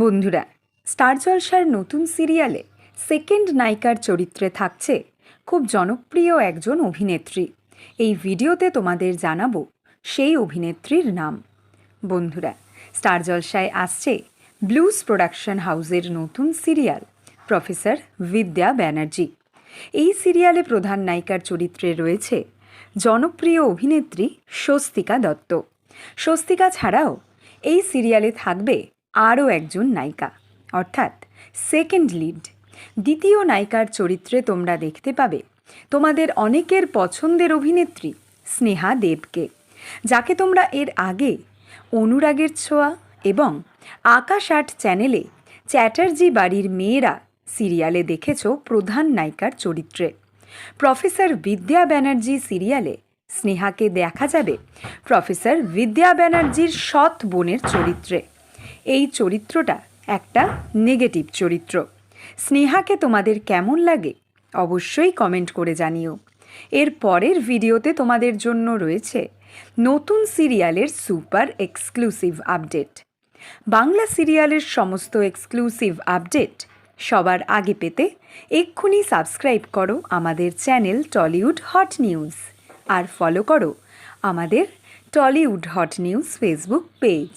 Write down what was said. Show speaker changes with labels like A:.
A: বন্ধুরা, স্টার জলসার নতুন সিরিয়ালে সেকেন্ড নায়িকার চরিত্রে থাকছে খুব জনপ্রিয় একজন অভিনেত্রী। এই ভিডিওতে তোমাদের জানাবো সেই অভিনেত্রীর নাম। বন্ধুরা, স্টার জলসায় আসছে ব্লুজ প্রোডাকশন হাউসের নতুন সিরিয়াল প্রফেসর বিদ্যা ব্যানার্জি। এই সিরিয়ালে প্রধান নায়িকার চরিত্রে রয়েছে জনপ্রিয় অভিনেত্রী স্বস্তিকা দত্ত। স্বস্তিকা ছাড়াও এই সিরিয়ালে থাকবে আরও একজন নায়িকা, অর্থাৎ সেকেন্ড লিড। দ্বিতীয় নায়িকার চরিত্রে তোমরা দেখতে পাবে তোমাদের অনেকের পছন্দের অভিনেত্রী স্নেহা দেবকে, যাকে তোমরা এর আগে অনুরাগের ছোঁয়া এবং আকাশ আট চ্যানেলে চ্যাটার্জি বাড়ির মেয়েরা সিরিয়ালে দেখেছ প্রধান নায়িকার চরিত্রে। প্রফেসর বিদ্যা ব্যানার্জি সিরিয়ালে স্নেহাকে দেখা যাবে প্রফেসর বিদ্যা ব্যানার্জির সৎ বোনের চরিত্রে। এই চরিত্রটা একটা নেগেটিভ চরিত্র। স্নেহাকে তোমাদের কেমন লাগে অবশ্যই কমেন্ট করে জানিও। এর পরের ভিডিওতে তোমাদের জন্য রয়েছে নতুন সিরিয়ালের সুপার এক্সক্লুসিভ আপডেট। বাংলা সিরিয়ালের সমস্ত এক্সক্লুসিভ আপডেট সবার আগে পেতে এক্ষুনি সাবস্ক্রাইব করো আমাদের চ্যানেল টলিউড হট নিউজ, আর ফলো করো আমাদের Tollywood hot news Facebook page.